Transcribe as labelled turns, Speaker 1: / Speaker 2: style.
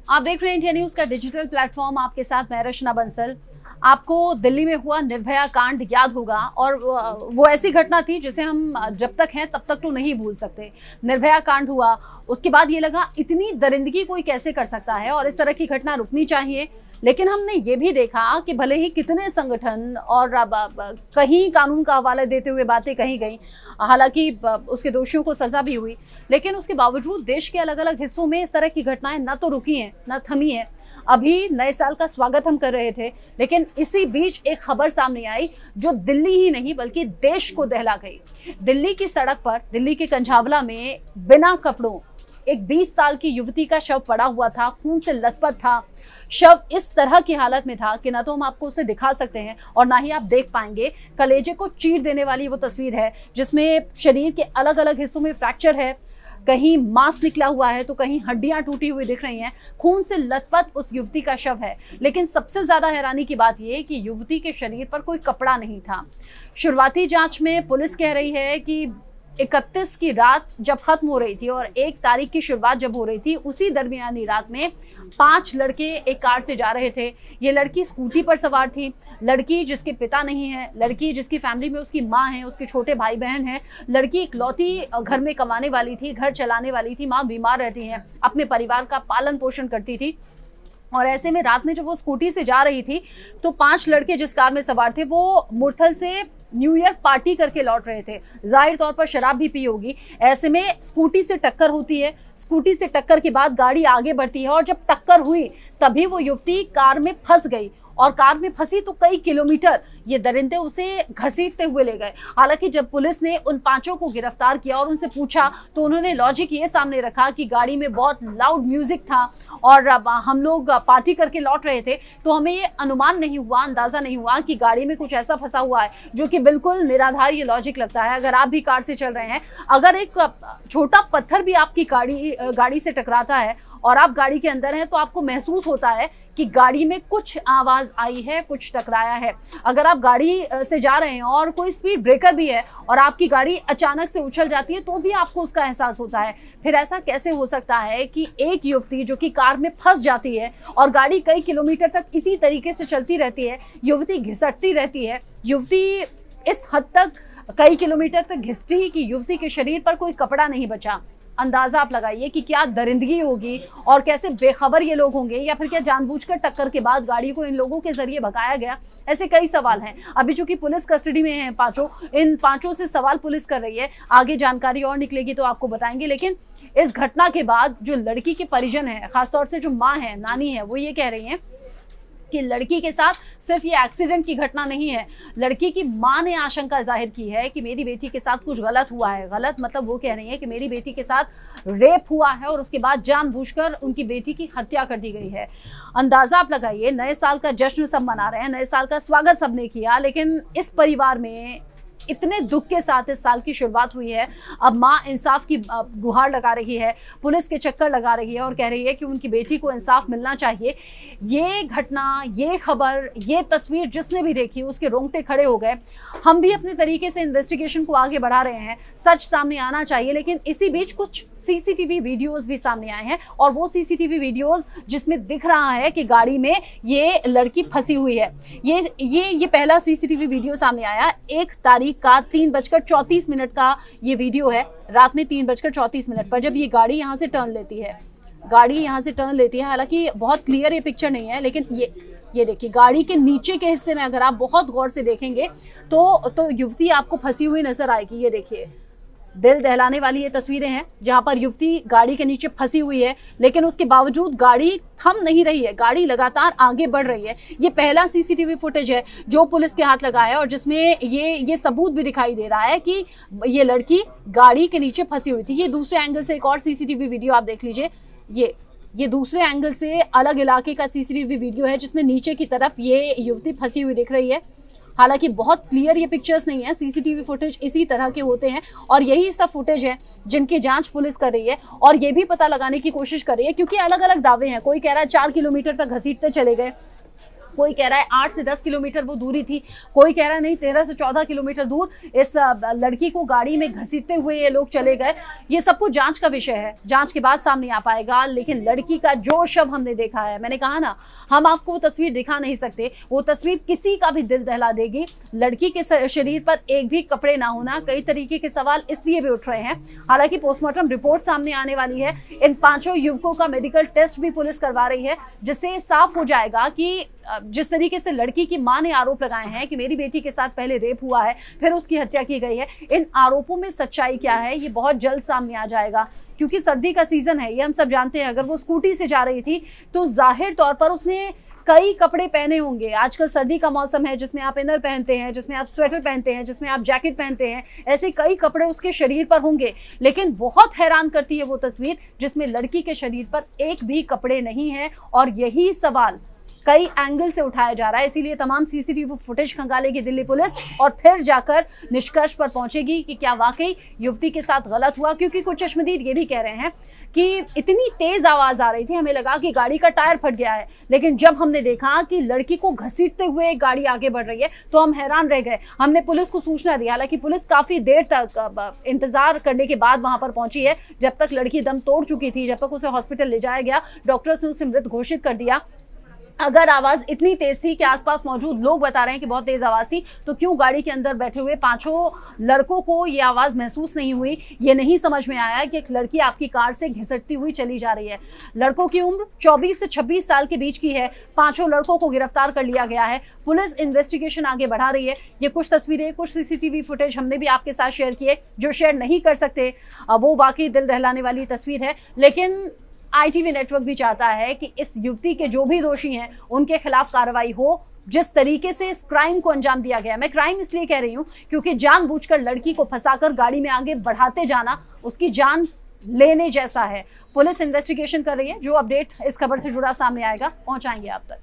Speaker 1: आप देख रहे हैं इंडिया न्यूज का डिजिटल प्लेटफॉर्म। आपके साथ मैं रचना बंसल। आपको दिल्ली में हुआ निर्भया कांड याद होगा और वो ऐसी घटना थी जिसे हम जब तक हैं तब तक तो नहीं भूल सकते। निर्भया कांड हुआ, उसके बाद ये लगा इतनी दरिंदगी कोई कैसे कर सकता है और इस तरह की घटना रुकनी चाहिए। लेकिन हमने ये भी देखा कि भले ही कितने संगठन और कहीं कानून का हवाला देते हुए बातें कही गई, हालांकि उसके दोषियों को सजा भी हुई, लेकिन उसके बावजूद देश के अलग अलग हिस्सों में इस तरह की घटनाएं न तो रुकी हैं न थमी हैं। अभी नए साल का स्वागत हम कर रहे थे, लेकिन इसी बीच एक खबर सामने आई जो दिल्ली ही नहीं बल्कि देश को दहला गई। दिल्ली की सड़क पर, दिल्ली के कंझावला में बिना कपड़ों एक 20 साल की युवती का शव पड़ा हुआ था, खून से लथपथ था। शव इस तरह की हालत में था कि ना तो हम आपको उसे दिखा सकते हैं और ना ही आप देख पाएंगे। कलेजे को चीर देने वाली वो तस्वीर है जिसमें शरीर के अलग अलग हिस्सों में फ्रैक्चर है, कहीं मांस निकला हुआ है तो कहीं हड्डियां टूटी हुई दिख रही हैं। खून से लथपथ उस युवती का शव है। लेकिन सबसे ज्यादा हैरानी की बात यह कि युवती के शरीर पर कोई कपड़ा नहीं था। शुरुआती जांच में पुलिस कह रही है कि 31 की रात जब खत्म हो रही थी और 1 तारीख की शुरुआत जब हो रही थी, उसी दरमियानी रात में 5 लड़के एक कार से जा रहे थे। ये लड़की स्कूटी पर सवार थी, लड़की जिसके पिता नहीं है, लड़की जिसकी फैमिली में उसकी माँ है, उसके छोटे भाई बहन हैं, लड़की इकलौती घर में कमाने वाली थी, घर चलाने वाली थी, माँ बीमार रहती हैं, अपने परिवार का पालन पोषण करती थी। और ऐसे में रात में जब वो स्कूटी से जा रही थी तो 5 लड़के जिस कार में सवार थे वो मुरथल से न्यू ईयर पार्टी करके लौट रहे थे। जाहिर तौर पर शराब भी पी होगी। ऐसे में स्कूटी से टक्कर होती है, स्कूटी से टक्कर के बाद गाड़ी आगे बढ़ती है और जब टक्कर हुई तभी वो युवती कार में फंस गई और कार में फंसी तो कई किलोमीटर ये दरिंदे उसे घसीटते हुए ले गए। हालांकि जब पुलिस ने उन 5 को गिरफ्तार किया और उनसे पूछा तो उन्होंने लॉजिक ये सामने रखा कि गाड़ी में बहुत लाउड म्यूजिक था और हम लोग पार्टी करके लौट रहे थे, तो हमें ये अनुमान नहीं हुआ, अंदाजा नहीं हुआ कि गाड़ी में कुछ ऐसा फंसा हुआ है, जो कि बिल्कुल निराधार ये लॉजिक लगता है। अगर आप भी कार से चल रहे हैं, अगर एक छोटा पत्थर भी आपकी गाड़ी से टकराता है और आप गाड़ी के अंदर हैं तो आपको महसूस होता है कि गाड़ी में कुछ आवाज आई है, कुछ टकराया है। अगर आप गाड़ी से जा रहे हैं और कोई स्पीड ब्रेकर भी है और आपकी गाड़ी अचानक से उछल जाती है तो भी आपको उसका एहसास होता है। फिर ऐसा कैसे हो सकता है कि एक युवती जो कि कार में फंस जाती है और गाड़ी कई किलोमीटर तक इसी तरीके से चलती रहती है, युवती घिसटती रहती है, युवती इस हद तक कई किलोमीटर तक घिसटी कि युवती के शरीर पर कोई कपड़ा नहीं बचा। अंदाजा आप लगाइए कि क्या दरिंदगी होगी और कैसे बेखबर ये लोग होंगे, या फिर क्या जानबूझकर टक्कर के बाद गाड़ी को इन लोगों के जरिए भगाया गया। ऐसे कई सवाल हैं। अभी चूंकि पुलिस कस्टडी में हैं पांचों, इन 5 से सवाल पुलिस कर रही है। आगे जानकारी और निकलेगी तो आपको बताएंगे। लेकिन इस घटना के बाद जो लड़की के परिजन है, खासतौर से जो माँ है, नानी है, वो ये कह रही है कि लड़की के साथ सिर्फ ये एक्सीडेंट की घटना नहीं है। लड़की की मां ने आशंका जाहिर की है कि मेरी बेटी के साथ कुछ गलत हुआ है। गलत मतलब वो कह रही है कि मेरी बेटी के साथ रेप हुआ है और उसके बाद जानबूझकर उनकी बेटी की हत्या कर दी गई है। अंदाजा आप लगाइए, नए साल का जश्न सब मना रहे हैं, नए साल का स्वागत सबने किया, लेकिन इस परिवार में इतने दुख के साथ इस साल की शुरुआत हुई है। अब माँ इंसाफ की गुहार लगा रही है, पुलिस के चक्कर लगा रही है और कह रही है कि उनकी बेटी को इंसाफ मिलना चाहिए। ये घटना, ये खबर, ये तस्वीर जिसने भी देखी उसके रोंगटे खड़े हो गए। हम भी अपने तरीके से इन्वेस्टिगेशन को आगे बढ़ा रहे हैं, सच सामने आना चाहिए। लेकिन इसी बीच कुछ सीसीटीवी वीडियोस भी सामने आए हैं और वो सीसीटीवी वीडियोस जिसमें दिख रहा है कि गाड़ी में ये लड़की फंसी हुई है। ये पहला सीसीटीवी वीडियो सामने आया 1 तारीख का 3:34 का ये वीडियो है। रात में 3:34 पर जब ये गाड़ी यहाँ से टर्न लेती है, हालांकि बहुत क्लियर ये पिक्चर नहीं है, लेकिन ये देखिए गाड़ी के नीचे के हिस्से में अगर आप बहुत गौर से देखेंगे तो युवती आपको फंसी हुई नजर आएगी। ये देखिए, दिल दहलाने वाली ये तस्वीरें हैं जहां पर युवती गाड़ी के नीचे फंसी हुई है, लेकिन उसके बावजूद गाड़ी थम नहीं रही है, गाड़ी लगातार आगे बढ़ रही है। ये पहला सीसीटीवी फुटेज है जो पुलिस के हाथ लगा है और जिसमें ये सबूत भी दिखाई दे रहा है कि ये लड़की गाड़ी के नीचे फंसी हुई थी। ये दूसरे एंगल से एक और सीसीटीवी वीडियो आप देख लीजिए। ये दूसरे एंगल से अलग इलाके का सीसीटीवी वीडियो है जिसमें नीचे की तरफ ये युवती फंसी हुई दिख रही है। हालांकि बहुत क्लियर ये पिक्चर्स नहीं है, सीसीटीवी फुटेज इसी तरह के होते हैं और यही सब फुटेज है जिनकी जांच पुलिस कर रही है और ये भी पता लगाने की कोशिश कर रही है, क्योंकि अलग अलग दावे हैं। कोई कह रहा है 4 किलोमीटर तक घसीटते चले गए, कोई कह रहा है 8 से 10 किलोमीटर वो दूरी थी, कोई कह रहा है नहीं 13 से 14 किलोमीटर दूर इस लड़की को गाड़ी में घसीटते हुए ये लोग चले गए। ये सब कुछ जांच का विषय है, जांच के बाद सामने आ पाएगा। लेकिन लड़की का जो शव हमने देखा है, मैंने कहा ना, हम आपको वो तस्वीर दिखा नहीं सकते, वो तस्वीर किसी का भी दिल दहला देगी। लड़की के शरीर पर एक भी कपड़े ना होना, कई तरीके के सवाल इसलिए भी उठ रहे हैं। हालांकि पोस्टमार्टम रिपोर्ट सामने आने वाली है, इन 5 युवकों का मेडिकल टेस्ट भी पुलिस करवा रही है, जिससे साफ हो जाएगा कि जिस तरीके से लड़की की मां ने आरोप लगाए हैं कि मेरी बेटी के साथ पहले रेप हुआ है, फिर उसकी हत्या की गई है, इन आरोपों में सच्चाई क्या है ये बहुत जल्द सामने आ जाएगा। क्योंकि सर्दी का सीजन है, ये हम सब जानते हैं। अगर वो स्कूटी से जा रही थी तो जाहिर तौर पर उसने कई कपड़े पहने होंगे। आजकल सर्दी का मौसम है, जिसमें आप इनर पहनते हैं, जिसमें आप स्वेटर पहनते हैं, जिसमें आप जैकेट पहनते हैं, ऐसे कई कपड़े उसके शरीर पर होंगे। लेकिन बहुत हैरान करती है वो तस्वीर जिसमें लड़की के शरीर पर एक भी कपड़े नहीं है, और यही सवाल कई एंगल से उठाया जा रहा है। इसीलिए तमाम सीसीटीवी फुटेज खंगालेगी दिल्ली पुलिस और फिर जाकर निष्कर्ष पर पहुंचेगी कि क्या वाकई युवती के साथ गलत हुआ। क्योंकि कुछ चश्मदीद ये भी कह रहे हैं कि इतनी तेज आवाज आ रही थी, हमें लगा कि गाड़ी का टायर फट गया है, लेकिन जब हमने देखा कि लड़की को घसीटते हुए एक गाड़ी आगे बढ़ रही है तो हम हैरान रह गए। हमने पुलिस को सूचना दी, हालांकि पुलिस काफी देर तक इंतजार करने के बाद वहां पर पहुंची है, जब तक लड़की दम तोड़ चुकी थी, जब तक उसे हॉस्पिटल ले जाया गया, डॉक्टर्स ने उसे मृत घोषित कर दिया। अगर आवाज इतनी तेज थी कि आसपास मौजूद लोग बता रहे हैं कि बहुत तेज आवाज थी, तो क्यों गाड़ी के अंदर बैठे हुए 5 लड़कों को ये आवाज महसूस नहीं हुई? ये नहीं समझ में आया कि एक लड़की आपकी कार से घिसटती हुई चली जा रही है। लड़कों की उम्र 24 से 26 साल के बीच की है। 5 लड़कों को गिरफ्तार कर लिया गया है। पुलिस इन्वेस्टिगेशन आगे बढ़ा रही है। ये कुछ तस्वीरें, कुछ सीसीटीवी फुटेज हमने भी आपके साथ शेयर किए, जो शेयर नहीं कर सकते, वो वाकई दिल दहलाने वाली तस्वीर है। लेकिन ITV नेटवर्क भी चाहता है कि इस युवती के जो भी दोषी हैं उनके खिलाफ कार्रवाई हो। जिस तरीके से इस क्राइम को अंजाम दिया गया, मैं क्राइम इसलिए कह रही हूं क्योंकि जानबूझकर लड़की को फंसाकर गाड़ी में आगे बढ़ाते जाना उसकी जान लेने जैसा है। पुलिस इन्वेस्टिगेशन कर रही है। जो अपडेट इस खबर से जुड़ा सामने आएगा पहुंचाएंगे आप तक।